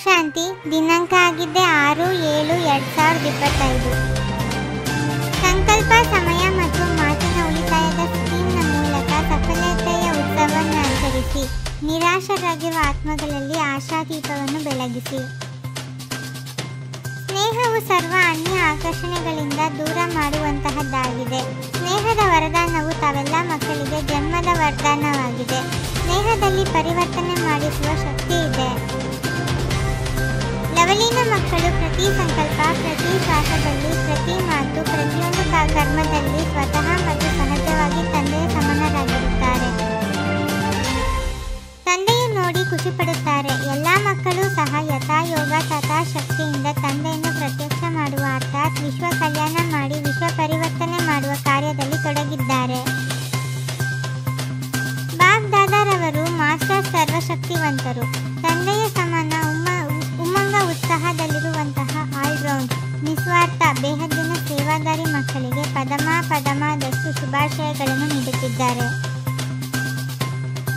ಶಾಂತಿ. ದಿನಾಂಕ ಆಗಿದ್ದೆ 6/7/2025. ಸಂಕಲ್ಪ, ಸಮಯ ಮತ್ತು ಮಾತಿನ ಉಳಿತಾಯದ ಸ್ಕೀಮ್ನ ಮೂಲಕ ಸಫಲತೆಯ ಉತ್ಸವವನ್ನು ಆಚರಿಸಿ ನಿರಾಶರಾಗಿರುವ ಆತ್ಮಗಳಲ್ಲಿ ಆಶಾದೀಪವನ್ನು ಬೆಳಗಿಸಿ. ಸ್ನೇಹವು ಸರ್ವ ಅನ್ಯ ಆಕರ್ಷಣೆಗಳಿಂದ ದೂರ ಮಾಡುವಂತಹದ್ದಾಗಿದೆ. ಸ್ನೇಹದ ವರದಾನವು ತಾವೆಲ್ಲ ಮಕ್ಕಳಿಗೆ ಜನ್ಮದ ವರದಾನವಾಗಿದೆ. ಸ್ನೇಹದಲ್ಲಿ ಪರಿವರ್ತನೆ ಮಾಡಿಸುವ ಶಕ್ತಿ ಇದೆ. ಲವಲೀನ ಮಕ್ಕಳು ಪ್ರತಿ ಸಂಕಲ್ಪ, ಪ್ರತಿ ಶ್ವಾಸದಲ್ಲಿ, ಪ್ರತಿ ಮಾತು, ಪ್ರತಿಯೊಂದು ಕರ್ಮದಲ್ಲಿ ಸ್ವತಃ ಮತ್ತು ಸಹಜವಾಗಿ ತಂದೆಯ ಸಮನರಾಗಿರುತ್ತಾರೆ. ತಂದೆಯು ನೋಡಿ ಖುಷಿಪಡುತ್ತಾರೆ. ಎಲ್ಲ ಮಕ್ಕಳು ಸಹ ಯಥಾಯೋಗ ತಥಾಶಕ್ತಿಯಿಂದ ತಂದೆಯನ್ನು ಪ್ರತ್ಯಕ್ಷ ಮಾಡುವ ಅರ್ಥಾತ್ ವಿಶ್ವ ಕಲ್ಯಾಣ ಮಾಡಿ ವಿಶ್ವ ಪರಿವರ್ತನೆ ಮಾಡುವ ಕಾರ್ಯದಲ್ಲಿ ತೊಡಗಿದ್ದಾರೆ. ಬಾಬ್ ದಾದಾರವರು ಮಾಸ್ಟರ್ ಸರ್ವಶಕ್ತಿವಂತರು. ತಂದೆಯ ಸಮಾನ ಉಮ್ಮಂಗ ಉತ್ಸಾಹದಲ್ಲಿರುವಂತಹ ಆಲ್ರೌಂಡ್ ನಿಸ್ವಾರ್ಥ ಬೇಹದ್ದಿನ ಸೇವಾದಾರಿ ಮಕ್ಕಳಿಗೆ ಪದಮಾದಷ್ಟು ಶುಭಾಶಯಗಳನ್ನು ನೀಡುತ್ತಿದ್ದಾರೆ.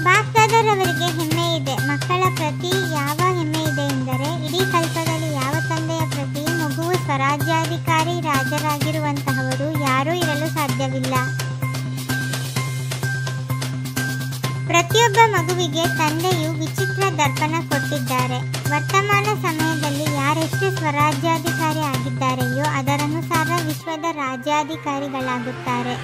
ಬಾಬ್ ದಾದಾರವರಿಗೆ ಹೆಮ್ಮೆ ಇದೆ. ಮಕ್ಕಳ ಪ್ರತಿ ಯಾವ ಹೆಮ್ಮೆ ಇದೆ ಎಂದರೆ ಇಡೀ ಕಲ್ಪದಲ್ಲಿ ಯಾವ ತಂದೆಯ ಪ್ರತಿ ಮಗುವು ಸ್ವರಾಜ್ಯಾಧಿಕಾರಿ ರಾಜರಾಗಿರುವಂತಹವರು ಯಾರೂ ಇರಲು ಸಾಧ್ಯವಿಲ್ಲ. ಪ್ರತಿಯೊಬ್ಬ ಮಗುವಿಗೆ ತಂದೆಯು ವಿಚಿತ್ರ ದರ್ಪಣ ಕೊಟ್ಟಿದ್ದಾರೆ. ವರ್ತಮಾನ ಸಮಯದಲ್ಲಿ ಯಾರೆಷ್ಟು ಸ್ವರಾಜ್ಯಾಧಿಕಾರಿ ಆಗಿದ್ದಾರೆಯೋ ಅದರನುಸಾರ ವಿಶ್ವದ ರಾಜ್ಯಾಧಿಕಾರಿಗಳಾಗುತ್ತಾರೆ.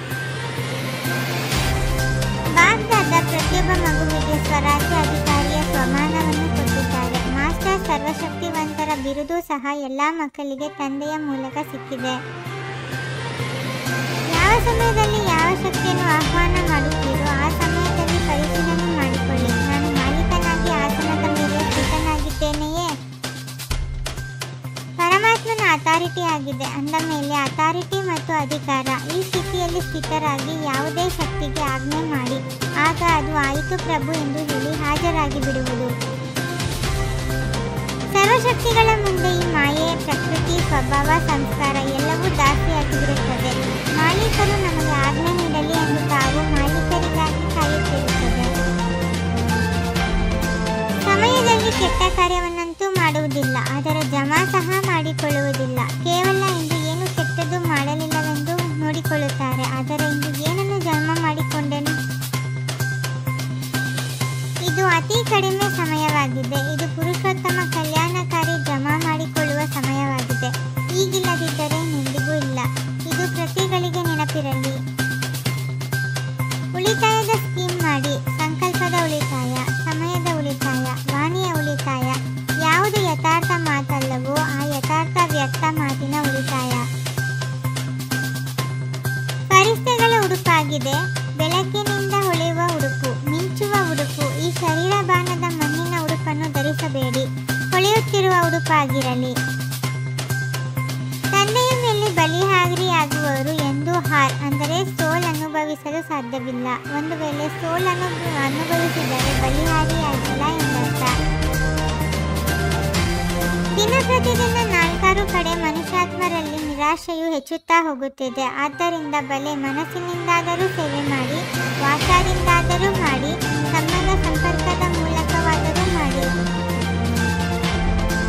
ಬಾಬ್ ದಾದಾ ಪ್ರತಿಯೊಬ್ಬ ಮಗುವಿಗೆ ಸ್ವರಾಜ್ಯ ಅಧಿಕಾರಿಯ ಸ್ವಮಾನವನ್ನು ಕೊಟ್ಟಿದ್ದಾರೆ. ಮಾಸ್ಟರ್ ಸರ್ವಶಕ್ತಿವಂತರ ಬಿರುದು ಸಹ ಎಲ್ಲ ಮಕ್ಕಳಿಗೆ ತಂದೆಯ ಮೂಲಕ ಸಿಕ್ಕಿದೆ. ಯಾವ ಸಮಯದಲ್ಲಿ ಯಾವ ಶಕ್ತಿಯನ್ನು ಆಹ್ವಾನ ಮಾಡುತ್ತೀರೋ ಆ ಸಮಯದಲ್ಲಿ ಪರಿಶೀಲನೆ ಮಾಡಿಕೊಳ್ಳಿ. ನಾನು ಮಾಲೀಕನಾಗಿ ಆಸನದ ಮೇಲೆ ಸ್ಥಿತನಾಗಿದ್ದೇನೆಯೇ? ಪರಮಾತ್ಮನ ಅಥಾರಿಟಿ ಆಗಿದೆ ಅಂದ ಮೇಲೆ ಅಥಾರಿಟಿ ಮತ್ತು ಅಧಿಕಾರ ಈ ಸ್ಥಿತಿಯಲ್ಲಿ ಸ್ಥಿತರಾಗಿ ಯಾವುದೇ ಶಕ್ತಿಗೆ ಆಜ್ಞೆ ಮಾಡಿ ಆಗ ಅದು ಆಯಿತು ಪ್ರಭು ಎಂದು ಹೇಳಿ ಹಾಜರಾಗಿ ಬಿಡುವುದು. ಸರ್ವಶಕ್ತಿಗಳ ಮುಂದೆ ಈ ಮಾಯೆ, ಪ್ರಕೃತಿ, ಸ್ವಭಾವ, ಸಂಸ್ಕಾರ ಎಲ್ಲವೂ ದಾಸಿಯಾಗಿ ಬಿಡುತ್ತದೆ. ಮಾಲೀಕರು ನಮಗೆ ಆಜ್ಞೆ ನೀಡಲಿ ಎಂದು ತಾವು ಮಾಲೀಕರಿಗಾಗಿ ಕಾಯುತ್ತಿರುತ್ತದೆ. ಸಮಯದಲ್ಲಿ ಕೆಟ್ಟ ಕಾರ್ಯವನ್ನಂತೂ ಮಾಡುವುದಿಲ್ಲ, ಆದರೆ ಜಮಾ ಸಹ ಮಾಡಿಕೊಳ್ಳುವುದಿಲ್ಲ. ಕೇವಲ ಇಂದು ಏನು ಕೆಟ್ಟದ್ದು ಮಾಡಲಿಲ್ಲವೆಂದು ನೋಡಿಕೊಳ್ಳುತ್ತಾರೆ, ಆದರೆ ಇಂದು ಏನನ್ನು ಜನ್ಮ ಮಾಡಿಕೊಂಡೆನು. ಇದು ಅತಿ ಕಡಿಮೆ ಸಮಯವಾಗಿದೆ. ಇದು ಪುರುಷೋತ್ತಮ ಕಲ್ಯಾಣಕಾರಿ ಜಮಾ ಮಾಡಿಕೊಳ್ಳುವ ಸಮಯವಾಗಿದೆ. ಈಗಿಲ್ಲದಿದ್ದರೆ ಎಂದಿಗೂ ಇಲ್ಲ. ಇದು ಪ್ರತಿಗಳಿಗೆ ನೆನಪಿರಲಿ. ಉಳಿತಾಯದ ಸ್ಕೀಮ್ ಮಾಡಿ. ಸಂಕಲ್ಪದ ಉಳಿತಾಯ, ಸಮಯದ ಉಳಿತಾಯ, ವಾಣಿಯ ಉಳಿತಾಯ. ಯಾವುದು ಯಥಾರ್ಥ ಮಾತಲ್ಲವೋ ಆ ಯಥಾರ್ಥ ವ್ಯಕ್ತ ಮಾತಿನ ಉಳಿತಾಯ. ಫರಿಸ್ತೆಗಳ ಉಡುಪಾಗಿದೆ. ಬೆಳಕಿನಿಂದ ಹೊಳೆಯುವ ಉಡುಪು, ಮಿಂಚುವ ಉಡುಪು. ಈ ಶರೀರ ಬಾಣದ ಮಣ್ಣಿನ ಉಡುಪನ್ನು ಧರಿಸಬೇಡಿ, ಹೊಳೆಯುತ್ತಿರುವ ಉಡುಪಾಗಿರಲಿ. ತಂದೆಯ ಮೇಲೆ ಬಲಿಹಾರಿಯಾಗುವವರು ಎಂದೂ ಅಂದರೆ ಸೋಲ್ ಅನುಭವಿಸಲು ಸಾಧ್ಯವಿಲ್ಲ. ಒಂದು ವೇಳೆ ಸೋಲ್ ಅನುಭವಿಸಿದರೆ ಬಲಿಹಾರಿಯಾಗಿಲ್ಲ ಎಂದರ್ಥ. ದಿನ ಪ್ರತಿದಿನ 4 ಕಡೆ ಮನುಷ್ಯಾತ್ಮರಲ್ಲಿ ನಿರಾಶೆಯು ಹೆಚ್ಚುತ್ತಾ ಹೋಗುತ್ತಿದೆ. ಆದ್ದರಿಂದ ಬಲೆ ಮನಸ್ಸಿನಿಂದಾದರೂ ಸೇವೆ ಮಾಡಿ, ವಾಚಾರಿಂದಾದರೂ ಮಾಡಿ, ಸಂಬಂಧ ಸಂಪರ್ಕದ ಮೂಲಕವಾದರೂ ಮಾಡಿ.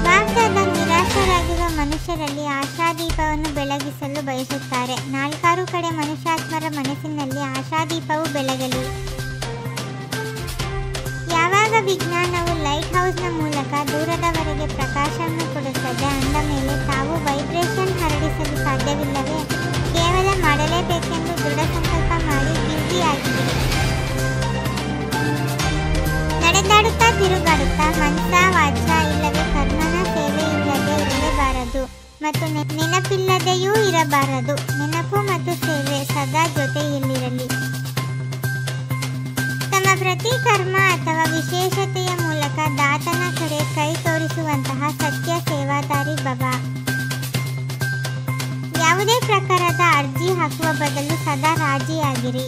ಭಾರತದ ನಿರಾಶರಾಗಿರುವ ಮನುಷ್ಯರಲ್ಲಿ ಆಶಾದೀಪವನ್ನು ಬೆಳಗಿಸಲು ಬಯಸುತ್ತಾರೆ. 4 ಕಡೆ ಮನುಷ್ಯಾತ್ಮರ ಮನಸ್ಸಿನಲ್ಲಿ ಆಶಾದೀಪವು ಬೆಳಗಲಿ. ಯಾವಾಗ ವಿಜ್ಞಾನವು ಲೈಟ್ ಹೌಸ್ನ ಮೂಲಕ ದೂರದವರೆಗೆ ಪ್ರಕಾಶವನ್ನು ಕೊಡುತ್ತದೆ ಅಂದ ಮೇಲೆ ತಾವು ವೈಬ್ರೇಷನ್ ಹರಡಿಸಲು ಸಾಧ್ಯವಿಲ್ಲವೇ? ಕೇವಲ ಮಾಡಲೇಬೇಕೆಂದು ದೃಢ ಸಂಕಲ್ಪ ಮಾಡಿ ಬ್ಯುಸಿಯಾಗಿರಿ. ನಡೆದಾಡುತ್ತಾ ತಿರುಗಾಡುತ್ತಾ ಮನಸ, ವಾಚ ಇಲ್ಲವೇ ಕರ್ಮನ ಸೇವೆ ಇಲ್ಲದೆ ಇರಲೇಬಾರದು ಮತ್ತು ನೆನಪಿಲ್ಲದೆಯೂ ಇರಬಾರದು. ನೆನಪು ಮತ್ತು ಸೇವೆ ಸದಾ ಜೊತೆಯಲ್ಲಿರಲಿ. ತಮ್ಮ ಪ್ರತಿ ಕರ್ಮ ಅಥವಾ ವಿಶೇಷತೆಯ ಮೂಲಕ ದಾತನ ಕಡೆ ಕೈ ತೋರಿಸುವಂತಹ ಸತ್ಯ ಸೇವಾದಾರಿ ಭವ. ಯಾವುದೇ ಪ್ರಕಾರದ ಅರ್ಜಿ ಹಾಕುವ ಬದಲು ಸದಾ ರಾಜಿಯಾಗಿರಿ.